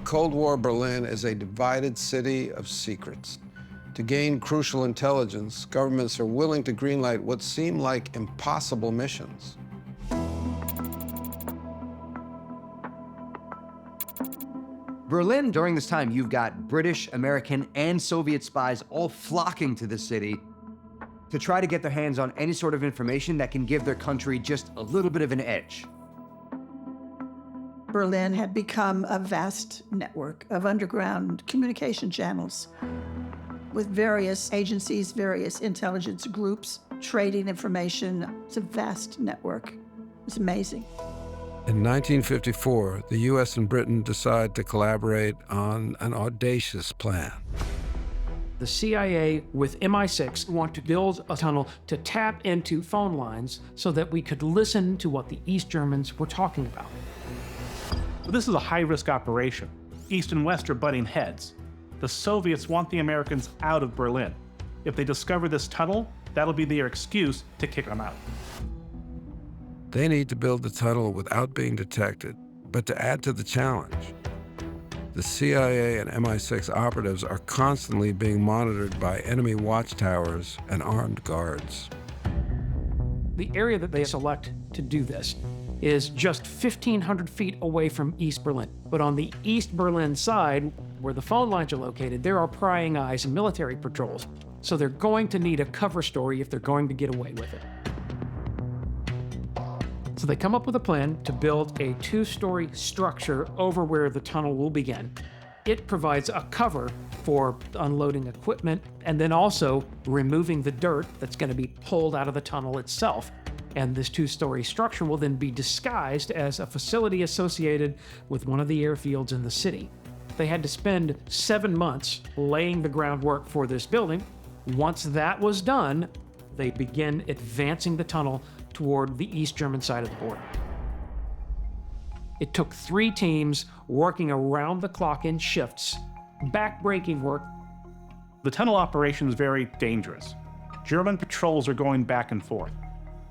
Cold War Berlin is a divided city of secrets. To gain crucial intelligence, governments are willing to greenlight what seem like impossible missions. Berlin, during this time, you've got British, American, and Soviet spies all flocking to the city to try to get their hands on any sort of information that can give their country just a little bit of an edge. Berlin had become a vast network of underground communication channels with various agencies, various intelligence groups, trading information. It's a vast network. It's amazing. In 1954, the U.S. and Britain decide to collaborate on an audacious plan. The CIA with MI6 want to build a tunnel to tap into phone lines so that we could listen to what the East Germans were talking about. This is a high-risk operation. East and West are butting heads. The Soviets want the Americans out of Berlin. If they discover this tunnel, that'll be their excuse to kick them out. They need to build the tunnel without being detected, but to add to the challenge, the CIA and MI6 operatives are constantly being monitored by enemy watchtowers and armed guards. The area that they select to do this is just 1,500 feet away from East Berlin. But on the East Berlin side, where the phone lines are located, there are prying eyes and military patrols. So they're going to need a cover story if they're going to get away with it. So they come up with a plan to build a 2-story structure over where the tunnel will begin. It provides a cover for unloading equipment and then also removing the dirt that's going to be pulled out of the tunnel itself. And this 2-story structure will then be disguised as a facility associated with one of the airfields in the city. They had to spend 7 months laying the groundwork for this building. Once that was done, they began advancing the tunnel toward the East German side of the border. It took 3 teams working around the clock in shifts, back-breaking work. The tunnel operation is very dangerous. German patrols are going back and forth.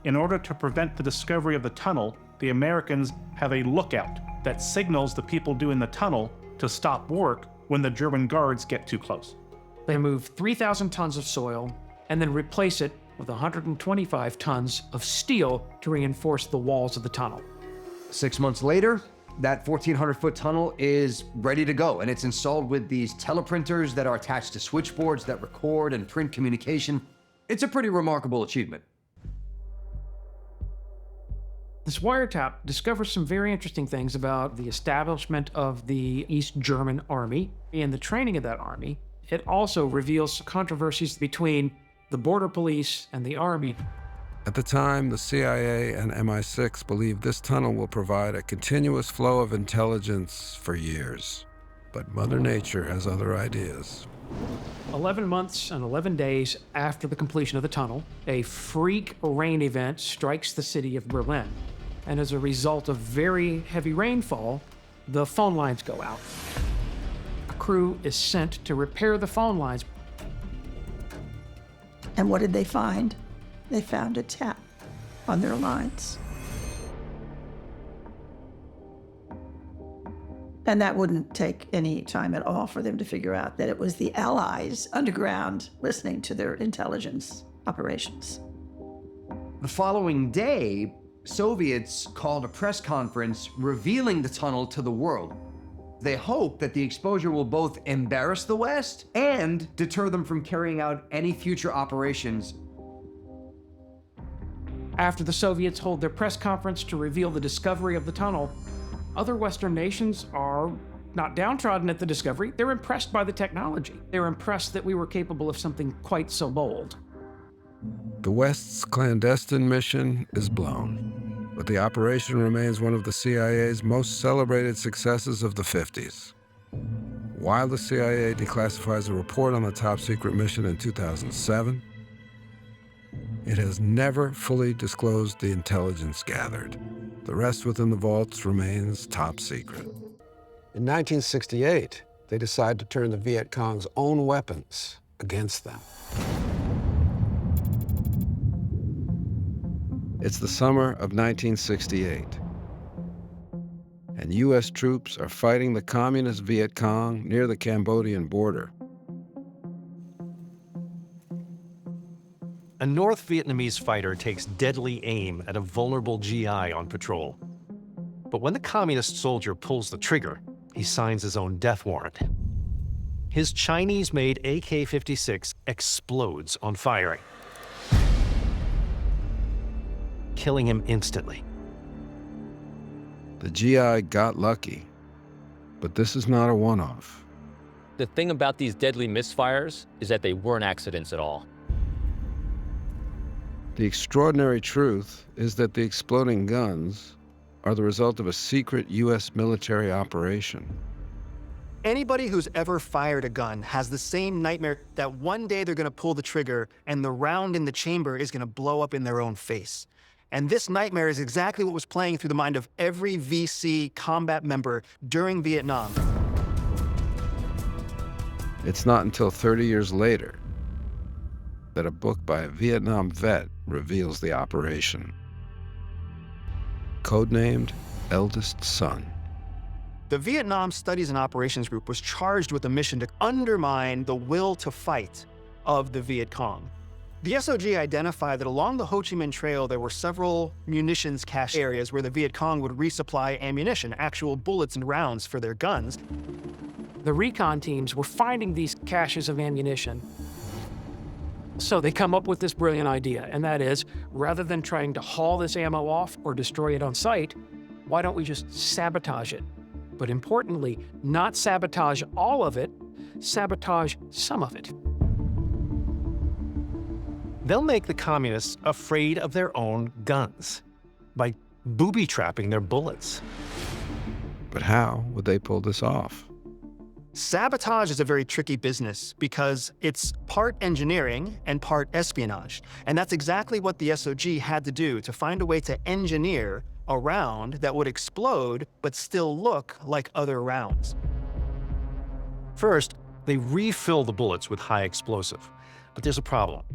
In order to prevent the discovery of the tunnel, the Americans have a lookout that signals the people doing the tunnel to stop work when the German guards get too close. They move 3,000 tons of soil and then replace it with 125 tons of steel to reinforce the walls of the tunnel. 6 months later, that 1,400-foot tunnel is ready to go, and it's installed with these teleprinters that are attached to switchboards that record and print communication. It's a pretty remarkable achievement. This wiretap discovers some very interesting things about the establishment of the East German army and the training of that army. It also reveals controversies between the border police and the army. At the time, the CIA and MI6 believe this tunnel will provide a continuous flow of intelligence for years. But Mother Nature has other ideas. 11 months and 11 days after the completion of the tunnel, a freak rain event strikes the city of Berlin. And as a result of very heavy rainfall, the phone lines go out. A crew is sent to repair the phone lines. And what did they find? They found a tap on their lines. And that wouldn't take any time at all for them to figure out that it was the Allies underground listening to their intelligence operations. The following day, Soviets called a press conference revealing the tunnel to the world. They hope that the exposure will both embarrass the West and deter them from carrying out any future operations. After the Soviets hold their press conference to reveal the discovery of the tunnel, other Western nations are not downtrodden at the discovery. They're impressed by the technology. They're impressed that we were capable of something quite so bold. The West's clandestine mission is blown, but the operation remains one of the CIA's most celebrated successes of the 50s. While the CIA declassifies a report on the top-secret mission in 2007, it has never fully disclosed the intelligence gathered. The rest within the vaults remains top secret. In 1968, they decide to turn the Viet Cong's own weapons against them. It's the summer of 1968. and U.S. troops are fighting the communist Viet Cong near the Cambodian border. A North Vietnamese fighter takes deadly aim at a vulnerable GI on patrol. But when the communist soldier pulls the trigger, he signs his own death warrant. His Chinese-made AK-56 explodes on firing, killing him instantly. The GI got lucky, but this is not a one-off. The thing about these deadly misfires is that they weren't accidents at all. The extraordinary truth is that the exploding guns are the result of a secret U.S. military operation. Anybody who's ever fired a gun has the same nightmare that one day they're gonna pull the trigger and the round in the chamber is gonna blow up in their own face. And this nightmare is exactly what was playing through the mind of every VC combat member during Vietnam. It's not until 30 years later that a book by a Vietnam vet reveals the operation. Codenamed Eldest Son. The Vietnam Studies and Operations Group was charged with a mission to undermine the will to fight of the Viet Cong. The SOG identified that along the Ho Chi Minh Trail, there were several munitions cache areas where the Viet Cong would resupply ammunition, actual bullets and rounds for their guns. The recon teams were finding these caches of ammunition. So they come up with this brilliant idea, and that is, rather than trying to haul this ammo off or destroy it on site, why don't we just sabotage it? But importantly, not sabotage all of it, sabotage some of it. They'll make the communists afraid of their own guns by booby-trapping their bullets. But how would they pull this off? Sabotage is a very tricky business because it's part engineering and part espionage. And that's exactly what the SOG had to do to find a way to engineer a round that would explode but still look like other rounds. First, they refill the bullets with high explosive. But there's a problem.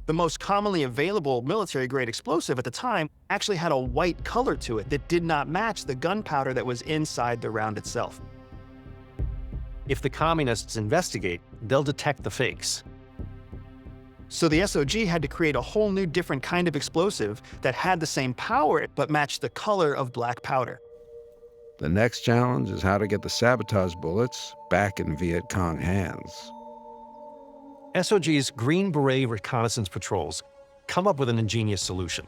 The most commonly available military-grade explosive at the time actually had a white color to it that did not match the gunpowder that was inside the round itself. If the communists investigate, they'll detect the fakes. So the SOG had to create a whole new different kind of explosive that had the same power but matched the color of black powder. The next challenge is how to get the sabotage bullets back in Viet Cong hands. SOG's Green Beret reconnaissance patrols come up with an ingenious solution.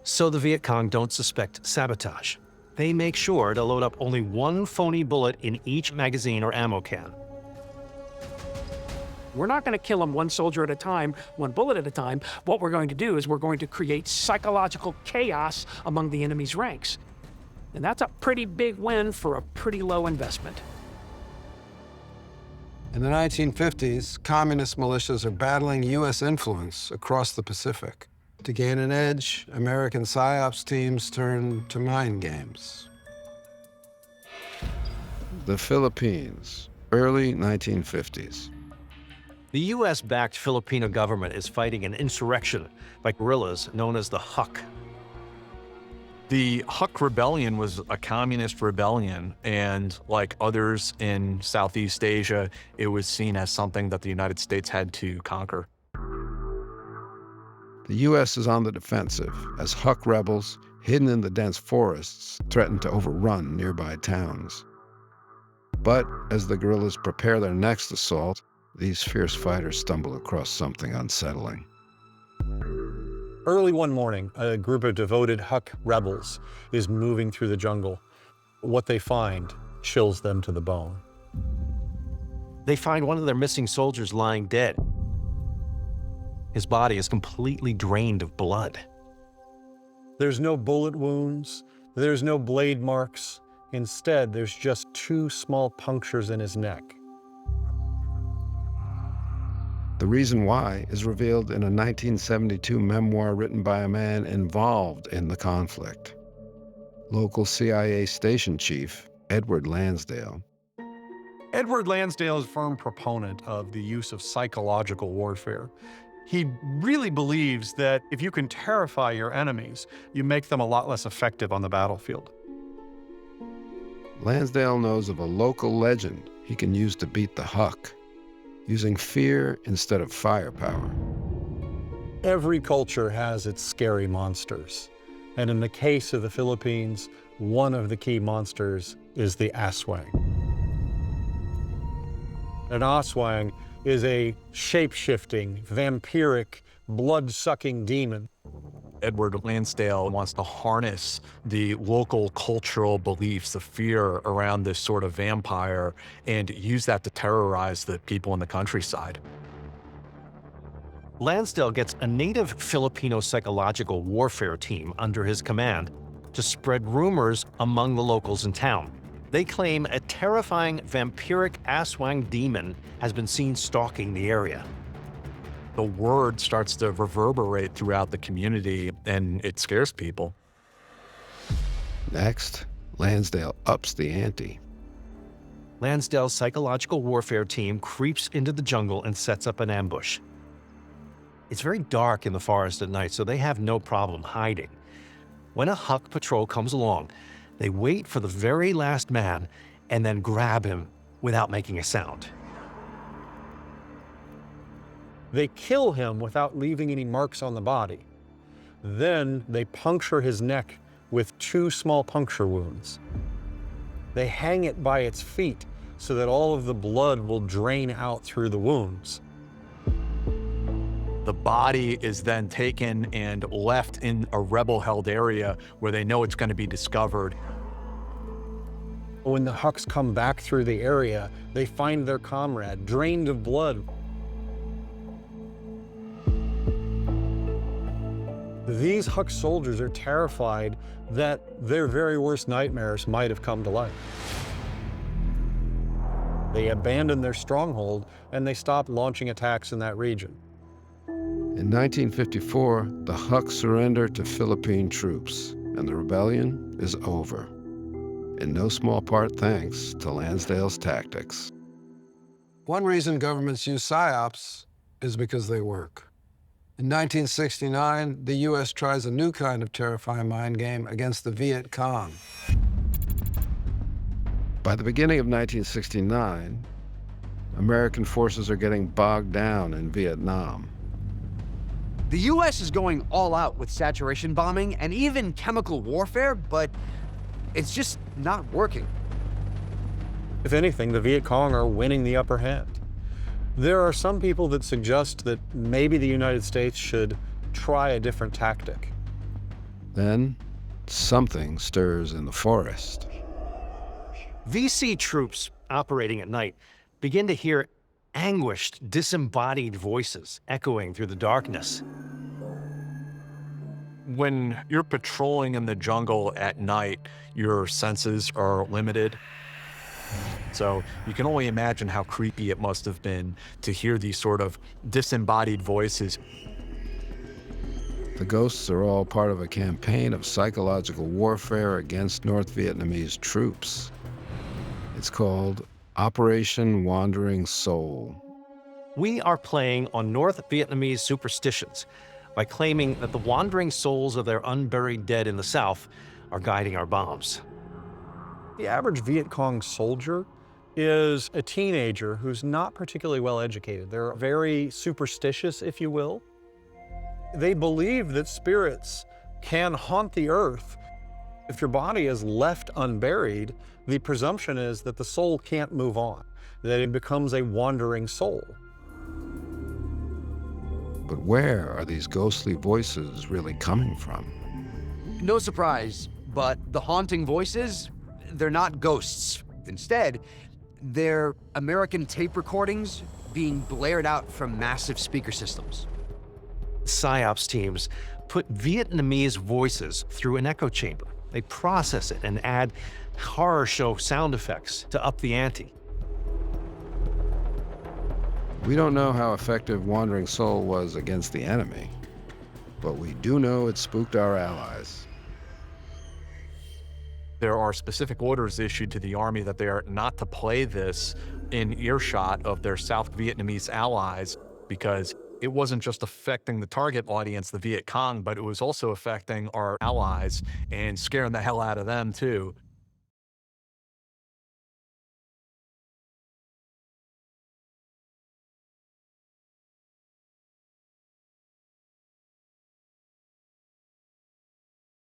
So the Viet Cong don't suspect sabotage. They make sure to load up only one phony bullet in each magazine or ammo can. We're not going to kill them one soldier at a time, one bullet at a time. What we're going to do is we're going to create psychological chaos among the enemy's ranks. And that's a pretty big win for a pretty low investment. In the 1950s, communist militias are battling U.S. influence across the Pacific. To gain an edge, American PSYOPs teams turn to mind games. The Philippines, early 1950s. The US-backed Filipino government is fighting an insurrection by guerrillas known as the Huk. The Huk Rebellion was a communist rebellion, and like others in Southeast Asia, it was seen as something that the United States had to conquer. The U.S. is on the defensive as Huk rebels, hidden in the dense forests, threaten to overrun nearby towns. But as the guerrillas prepare their next assault, these fierce fighters stumble across something unsettling. Early one morning, a group of devoted Huk rebels is moving through the jungle. What they find chills them to the bone. They find one of their missing soldiers lying dead. His body is completely drained of blood. There's no bullet wounds, there's no blade marks. Instead, there's just 2 small punctures in his neck. The reason why is revealed in a 1972 memoir written by a man involved in the conflict. Local CIA station chief, Edward Lansdale. Edward Lansdale is a firm proponent of the use of psychological warfare. He really believes that if you can terrify your enemies, you make them a lot less effective on the battlefield. Lansdale knows of a local legend he can use to beat the Huck, using fear instead of firepower. Every culture has its scary monsters. And in the case of the Philippines, one of the key monsters is the aswang. An aswang is a shape-shifting, vampiric, blood-sucking demon. Edward Lansdale wants to harness the local cultural beliefs, the fear around this sort of vampire, and use that to terrorize the people in the countryside. Lansdale gets a native Filipino psychological warfare team under his command to spread rumors among the locals in town. They claim a terrifying vampiric aswang demon has been seen stalking the area. The word starts to reverberate throughout the community, and it scares people. Next, Lansdale ups the ante. Lansdale's psychological warfare team creeps into the jungle and sets up an ambush. It's very dark in the forest at night, so they have no problem hiding. When a Huck patrol comes along, they wait for the very last man and then grab him without making a sound. They kill him without leaving any marks on the body. Then they puncture his neck with 2 small puncture wounds. They hang it by its feet so that all of the blood will drain out through the wounds. The body is then taken and left in a rebel-held area where they know it's going to be discovered. When the Hucks come back through the area, they find their comrade drained of blood. These Huck soldiers are terrified that their very worst nightmares might have come to life. They abandon their stronghold and they stop launching attacks in that region. In 1954, the Huck surrender to Philippine troops, and the rebellion is over. In no small part thanks to Lansdale's tactics. One reason governments use PSYOPs is because they work. In 1969, the U.S. tries a new kind of terrifying mind game against the Viet Cong. By the beginning of 1969, American forces are getting bogged down in Vietnam. The U.S. is going all out with saturation bombing and even chemical warfare, but it's just not working. If anything, the Viet Cong are winning the upper hand. There are some people that suggest that maybe the United States should try a different tactic. Then, something stirs in the forest. VC troops operating at night begin to hear anguished, disembodied voices echoing through the darkness. When you're patrolling in the jungle at night, your senses are limited. So you can only imagine how creepy it must have been to hear these sort of disembodied voices. The ghosts are all part of a campaign of psychological warfare against North Vietnamese troops. It's called Operation Wandering Soul. We are playing on North Vietnamese superstitions by claiming that the wandering souls of their unburied dead in the South are guiding our bombs. The average Viet Cong soldier is a teenager who's not particularly well educated. They're very superstitious, if you will. They believe that spirits can haunt the earth. If your body is left unburied, the presumption is that the soul can't move on, that it becomes a wandering soul. But where are these ghostly voices really coming from? No surprise, but the haunting voices, they're not ghosts. Instead, they're American tape recordings being blared out from massive speaker systems. PSYOPs teams put Vietnamese voices through an echo chamber. They process it and add horror show sound effects to up the ante. We don't know how effective Wandering Soul was against the enemy, but we do know it spooked our allies. There are specific orders issued to the Army that they are not to play this in earshot of their South Vietnamese allies, because it wasn't just affecting the target audience, the Viet Cong, but it was also affecting our allies and scaring the hell out of them too.